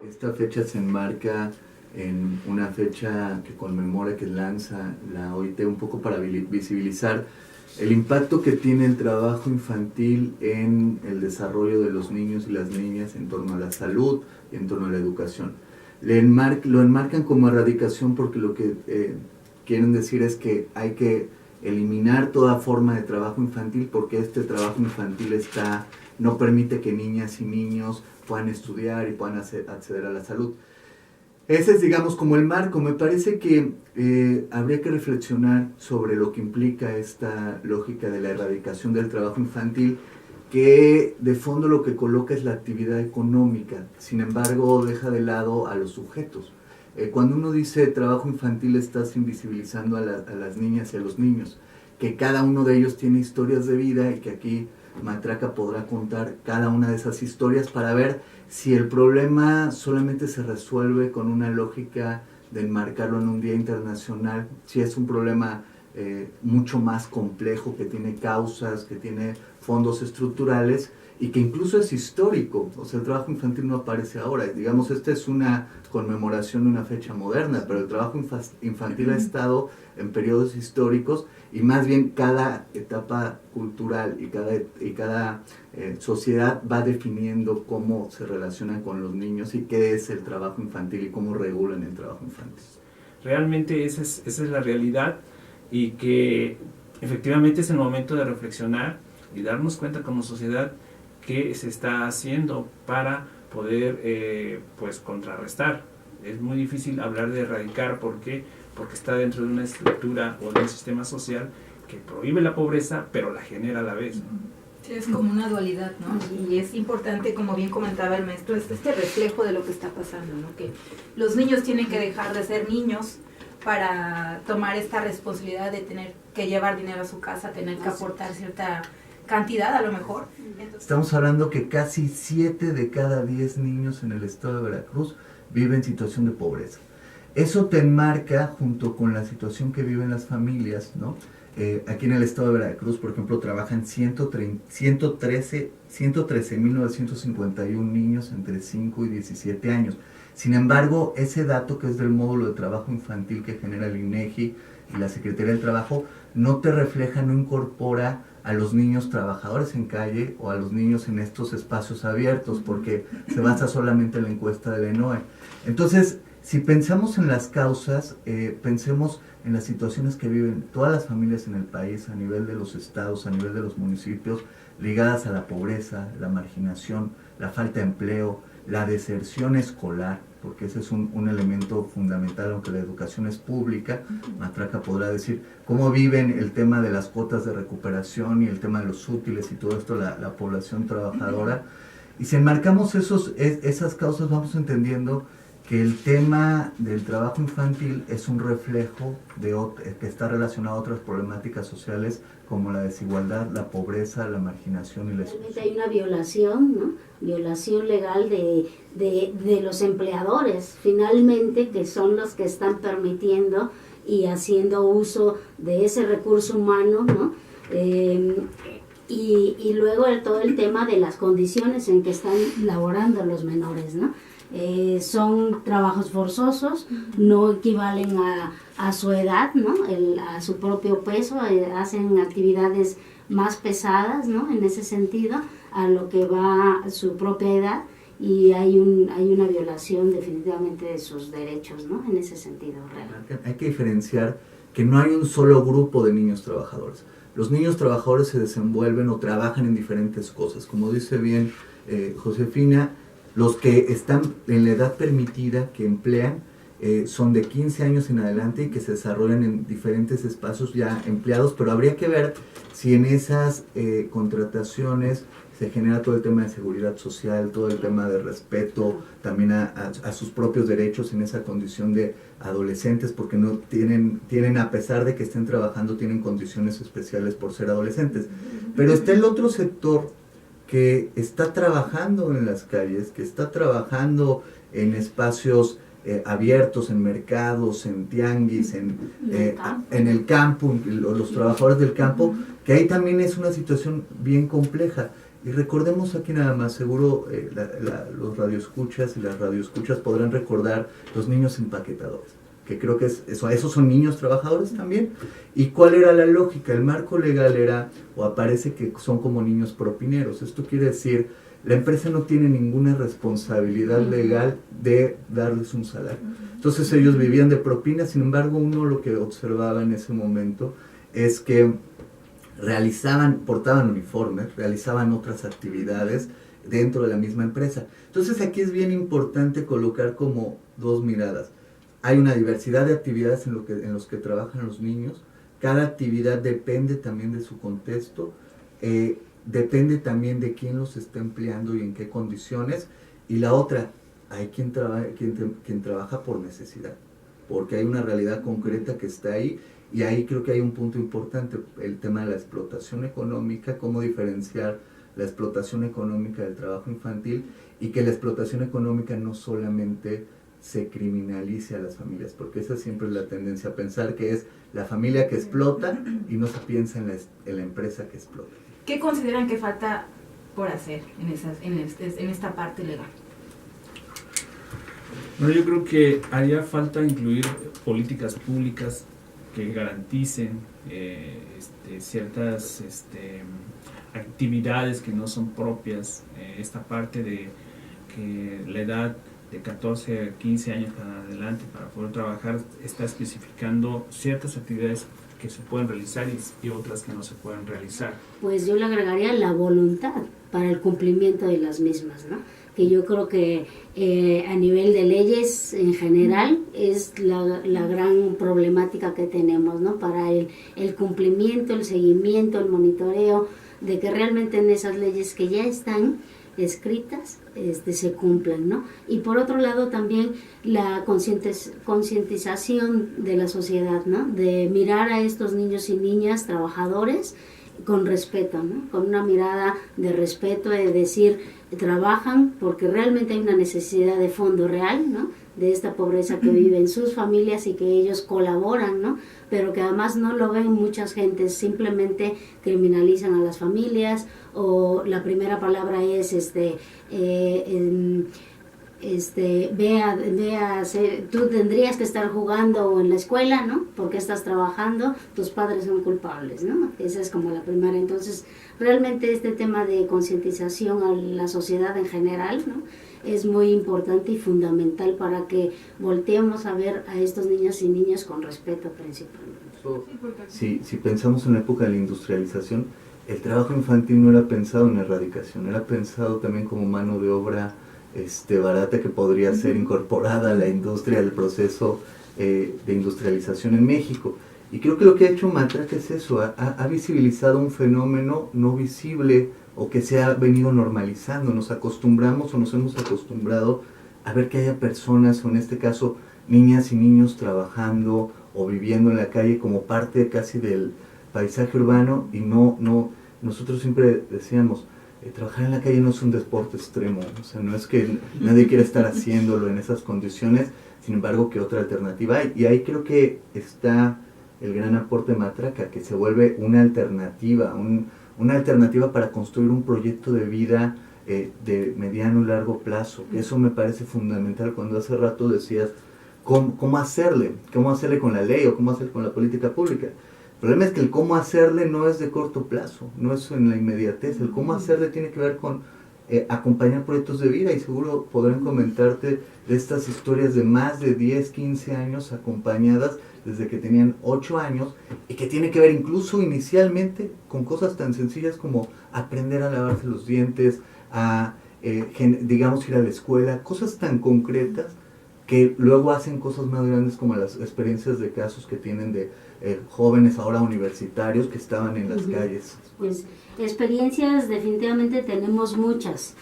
Esta fecha se enmarca en una fecha que conmemora, que lanza la OIT un poco para visibilizar el impacto que tiene el trabajo infantil en el desarrollo de los niños y las niñas en torno a la salud y en torno a la educación. Lo enmarcan como erradicación porque lo que quieren decir es que hay que eliminar toda forma de trabajo infantil porque este trabajo infantil no permite que niñas y niños puedan estudiar y puedan acceder a la salud. Ese es, digamos, como el marco. Me parece que habría que reflexionar sobre lo que implica esta lógica de la erradicación del trabajo infantil, que de fondo lo que coloca es la actividad económica, sin embargo deja de lado a los sujetos. Cuando uno dice trabajo infantil, estás invisibilizando a las niñas y a los niños, que cada uno de ellos tiene historias de vida y que aquí Matraca podrá contar cada una de esas historias para ver si el problema solamente se resuelve con una lógica de enmarcarlo en un día internacional, si es un problema mucho más complejo, que tiene causas, que tiene fondos estructurales y que incluso es histórico. O sea, el trabajo infantil no aparece ahora. Digamos, esta es una conmemoración de una fecha moderna, pero el trabajo infantil ha estado en periodos históricos y más bien cada etapa cultural y cada sociedad va definiendo cómo se relacionan con los niños y qué es el trabajo infantil y cómo regulan el trabajo infantil. Realmente esa es la realidad, y que efectivamente es el momento de reflexionar y darnos cuenta como sociedad qué se está haciendo para poder pues contrarrestar. Es muy difícil hablar de erradicar porque está dentro de una estructura o de un sistema social que prohíbe la pobreza pero la genera a la vez, ¿no? Sí, es como una dualidad, ¿no? Y es importante, como bien comentaba el maestro, es este reflejo de lo que está pasando, ¿no? Que los niños tienen que dejar de ser niños para tomar esta responsabilidad de tener que llevar dinero a su casa, tener que aportar cierta cantidad a lo mejor. Entonces, estamos hablando que casi 7 de cada 10 niños en el estado de Veracruz viven en situación de pobreza. Eso te enmarca junto con la situación que viven las familias, ¿no? Aquí en el estado de Veracruz, por ejemplo, trabajan 113.951 niños entre 5 y 17 años. Sin embargo, ese dato, que es del módulo de trabajo infantil que genera el INEGI y la Secretaría del Trabajo, no te refleja, no incorpora a los niños trabajadores en calle o a los niños en estos espacios abiertos, porque se basa solamente en la encuesta del ENOE. Entonces, si pensamos en las causas, pensemos en las situaciones que viven todas las familias en el país, a nivel de los estados, a nivel de los municipios, ligadas a la pobreza, la marginación, la falta de empleo, la deserción escolar, porque ese es un elemento fundamental, aunque la educación es pública. Matraca podrá decir cómo viven el tema de las cuotas de recuperación y el tema de los útiles y todo esto, la población trabajadora. Y si enmarcamos esas causas, vamos entendiendo que el tema del trabajo infantil es un reflejo que está relacionado a otras problemáticas sociales como la desigualdad, la pobreza, la marginación y la exclusión. Hay una violación, ¿no? Violación legal de los empleadores, finalmente, que son los que están permitiendo y haciendo uso de ese recurso humano, ¿no? Y luego todo el tema de las condiciones en que están laborando los menores, ¿no? Son trabajos forzosos, no equivalen a su edad, ¿no? A su propio peso, hacen actividades más pesadas, ¿no? En ese sentido, a lo que va su propia edad, y hay una violación definitivamente de sus derechos, ¿no? En ese sentido real. Hay que diferenciar que no hay un solo grupo de niños trabajadores. Los niños trabajadores se desenvuelven o trabajan en diferentes cosas. Como dice bien Josefina, los que están en la edad permitida, que emplean, son de 15 años en adelante y que se desarrollan en diferentes espacios ya empleados, pero habría que ver si en esas contrataciones se genera todo el tema de seguridad social, todo el tema de respeto también a sus propios derechos en esa condición de adolescentes, porque no tienen, a pesar de que estén trabajando, tienen condiciones especiales por ser adolescentes. Pero está el otro sector que está trabajando en las calles, que está trabajando en espacios abiertos, en mercados, en tianguis, en el campo, los trabajadores del campo, que ahí también es una situación bien compleja. Y recordemos aquí nada más, seguro los radioescuchas y las radioescuchas podrán recordar los niños empaquetadores, que creo que esos son niños trabajadores también. ¿Y cuál era la lógica? El marco legal era, o aparece que son como niños propineros. Esto quiere decir, la empresa no tiene ninguna responsabilidad legal de darles un salario. Entonces ellos vivían de propina. Sin embargo, uno lo que observaba en ese momento es que portaban uniformes, realizaban otras actividades dentro de la misma empresa. Entonces aquí es bien importante colocar como dos miradas. Hay una diversidad de actividades en los que trabajan los niños. Cada actividad depende también de su contexto, depende también de quién los está empleando y en qué condiciones. Y la otra, hay quien trabaja por necesidad, porque hay una realidad concreta que está ahí. Y ahí creo que hay un punto importante, el tema de la explotación económica, cómo diferenciar la explotación económica del trabajo infantil, y que la explotación económica no solamente se criminalice a las familias, porque esa siempre es la tendencia, a pensar que es la familia que explota y no se piensa en la empresa que explota. ¿Qué consideran que falta por hacer en esta parte legal? Bueno, yo creo que haría falta incluir políticas públicas que garanticen ciertas actividades que no son propias. Esta parte de que la edad de 14 a 15 años para adelante para poder trabajar está especificando ciertas actividades que se pueden realizar y otras que no se pueden realizar. Pues yo le agregaría la voluntad para el cumplimiento de las mismas, ¿no? Que yo creo que a nivel de leyes en general es la gran problemática que tenemos, ¿no? Para el cumplimiento, el seguimiento, el monitoreo, de que realmente en esas leyes que ya están escritas se cumplan, ¿no? Y por otro lado también la concientización de la sociedad, ¿no? De mirar a estos niños y niñas trabajadores con respeto, ¿no? Con una mirada de respeto, de decir, trabajan porque realmente hay una necesidad de fondo real, ¿no? De esta pobreza que viven sus familias y que ellos colaboran, ¿no? Pero que además no lo ven muchas gentes, simplemente criminalizan a las familias, o la primera palabra es tú tendrías que estar jugando en la escuela, ¿no? Porque estás trabajando, tus padres son culpables, ¿no? Esa es como la primera. Entonces, realmente este tema de concientización a la sociedad en general, ¿no? Es muy importante y fundamental para que volteemos a ver a estos niños y niñas con respeto principalmente. Si pensamos en la época de la industrialización, el trabajo infantil no era pensado en erradicación, era pensado también como mano de obra barata que podría ser incorporada a la industria, al proceso de industrialización en México. Y creo que lo que ha hecho Matraca es eso, ha visibilizado un fenómeno no visible o que se ha venido normalizando. Nos acostumbramos o nos hemos acostumbrado a ver que haya personas, o en este caso niñas y niños trabajando o viviendo en la calle como parte casi del paisaje urbano, y nosotros siempre decíamos, trabajar en la calle no es un deporte extremo, o sea, no es que nadie quiera estar haciéndolo en esas condiciones, sin embargo, ¿qué otra alternativa hay? Y ahí creo que está el gran aporte de Matraca, que se vuelve una alternativa, una alternativa para construir un proyecto de vida de mediano y largo plazo, que eso me parece fundamental. Cuando hace rato decías, ¿cómo hacerle con la ley o cómo hacerle con la política pública? El problema es que el cómo hacerle no es de corto plazo, no es en la inmediatez. El cómo hacerle tiene que ver con acompañar proyectos de vida, y seguro podrán comentarte de estas historias de más de 10, 15 años acompañadas desde que tenían 8 años, y que tiene que ver incluso inicialmente con cosas tan sencillas como aprender a lavarse los dientes, a digamos ir a la escuela, cosas tan concretas que luego hacen cosas más grandes, como las experiencias de casos que tienen de jóvenes ahora universitarios que estaban en las calles. Pues experiencias definitivamente tenemos muchas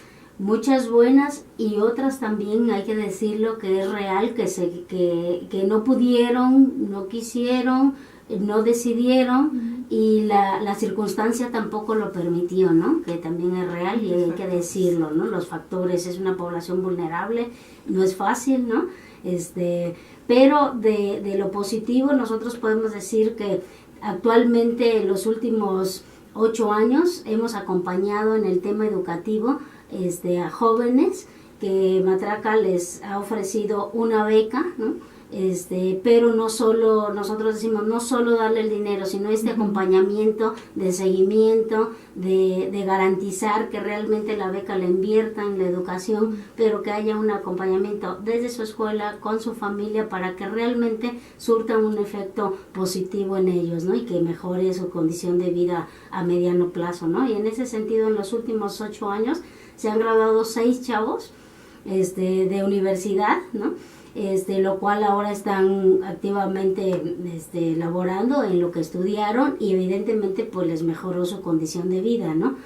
buenas, y otras también, hay que decirlo, que es real, que no pudieron, no quisieron, no decidieron, y la circunstancia tampoco lo permitió, ¿no? Que también es real y hay que decirlo, ¿no? Los factores, es una población vulnerable, no es fácil, ¿no? Pero de lo positivo nosotros podemos decir que actualmente en los últimos 8 años hemos acompañado en el tema educativo a jóvenes que Matraca les ha ofrecido una beca, ¿no? Pero no solo, nosotros decimos, no solo darle el dinero, sino acompañamiento de seguimiento, de garantizar que realmente la beca la invierta en la educación, pero que haya un acompañamiento desde su escuela, con su familia, para que realmente surta un efecto positivo en ellos, ¿no? Y que mejore su condición de vida a mediano plazo, ¿no? Y en ese sentido, en los últimos 8 años se han graduado 6 chavos de universidad, ¿no? Lo cual ahora están activamente laborando en lo que estudiaron y evidentemente pues les mejoró su condición de vida, ¿no?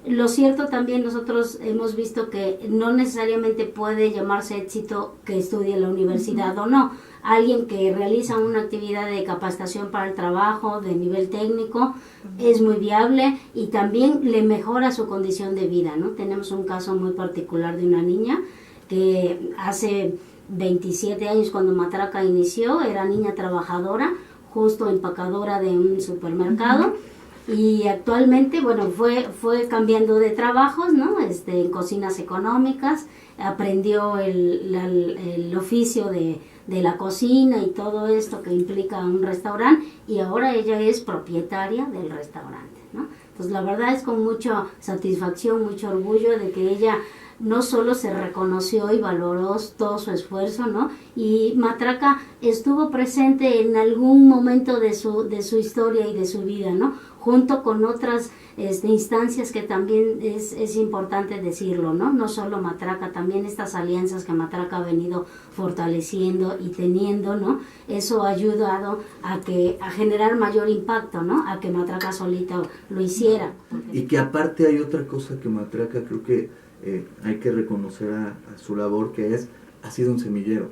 Lo cierto también, nosotros hemos visto que no necesariamente puede llamarse éxito que estudie en la universidad o no. Alguien que realiza una actividad de capacitación para el trabajo de nivel técnico es muy viable y también le mejora su condición de vida, ¿no? Tenemos un caso muy particular de una niña que hace 27 años, cuando Matraca inició, era niña trabajadora, justo empacadora de un supermercado, y actualmente, bueno, fue cambiando de trabajos, ¿no? En cocinas económicas, aprendió el oficio de la cocina y todo esto que implica un restaurante, y ahora ella es propietaria del restaurante, ¿no? Entonces, la verdad es con mucha satisfacción, mucho orgullo de que ella no solo se reconoció y valoró todo su esfuerzo, ¿no? Y Matraca estuvo presente en algún momento de su historia y de su vida, ¿no? Junto con otras instancias que también es importante decirlo, ¿no? No solo Matraca, también estas alianzas que Matraca ha venido fortaleciendo y teniendo, ¿no? Eso ha ayudado a generar mayor impacto, ¿no? A que Matraca solita lo hiciera. Y que aparte hay otra cosa que Matraca creo que hay que reconocer a su labor, que ha sido un semillero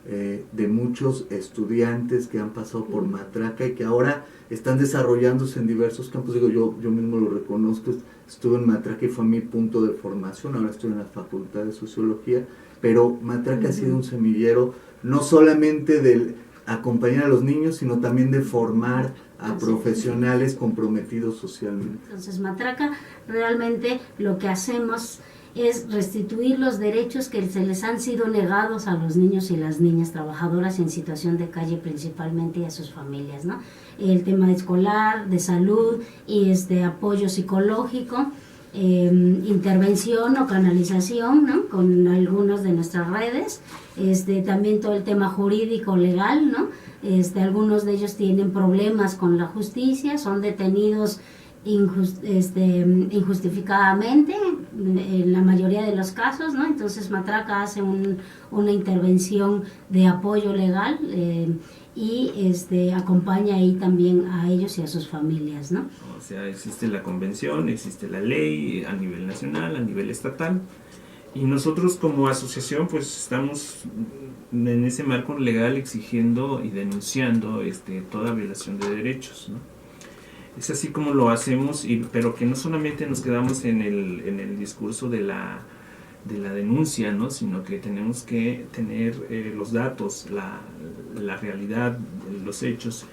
de muchos estudiantes que han pasado por Matraca y que ahora están desarrollándose en diversos campos. Digo, yo mismo lo reconozco, estuve en Matraca y fue mi punto de formación, ahora estoy en la Facultad de Sociología, pero Matraca ha sido un semillero no solamente del acompañar a los niños, sino también de formar a profesionales comprometidos socialmente. Entonces, Matraca, realmente lo que hacemos es restituir los derechos que se les han sido negados a los niños y las niñas trabajadoras en situación de calle principalmente y a sus familias, ¿no? El tema escolar, de salud y apoyo psicológico, intervención o canalización, ¿no? Con algunas de nuestras redes, también todo el tema jurídico legal, ¿no? Algunos de ellos tienen problemas con la justicia, son detenidos injustificadamente en la mayoría de los casos, ¿no? Entonces Matraca hace una intervención de apoyo legal y acompaña ahí también a ellos y a sus familias, ¿no? O sea, existe la convención, existe la ley a nivel nacional, a nivel estatal, y nosotros como asociación pues estamos en ese marco legal exigiendo y denunciando toda violación de derechos, ¿no? Es así como lo hacemos, pero que no solamente nos quedamos en el discurso de la denuncia, ¿no? Sino que tenemos que tener los datos, la realidad, los hechos.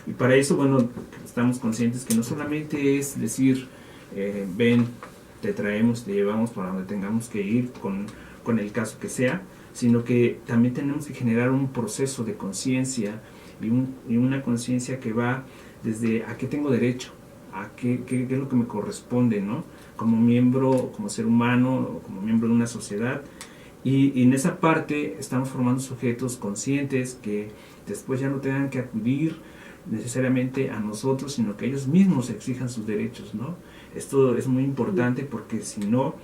Y para eso, bueno, estamos conscientes que no solamente es decir, ven, te traemos, te llevamos para donde tengamos que ir con el caso que sea, sino que también tenemos que generar un proceso de conciencia y una conciencia que va desde a qué tengo derecho, a qué es lo que me corresponde, ¿no? Como miembro, como ser humano, como miembro de una sociedad. Y en esa parte estamos formando sujetos conscientes que después ya no tengan que acudir necesariamente a nosotros, sino que ellos mismos exijan sus derechos, ¿no? Esto es muy importante porque si no,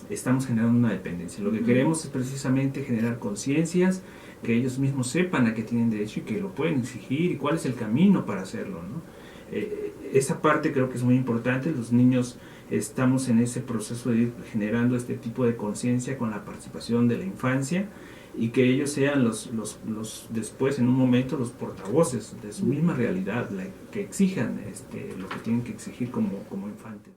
estamos generando una dependencia. Lo que queremos es precisamente generar conciencias, que ellos mismos sepan a qué tienen derecho y que lo pueden exigir y cuál es el camino para hacerlo, ¿no? Esa parte creo que es muy importante. Los niños estamos en ese proceso de ir generando este tipo de conciencia con la participación de la infancia y que ellos sean los después en un momento los portavoces de su misma realidad, que exijan lo que tienen que exigir como infantes.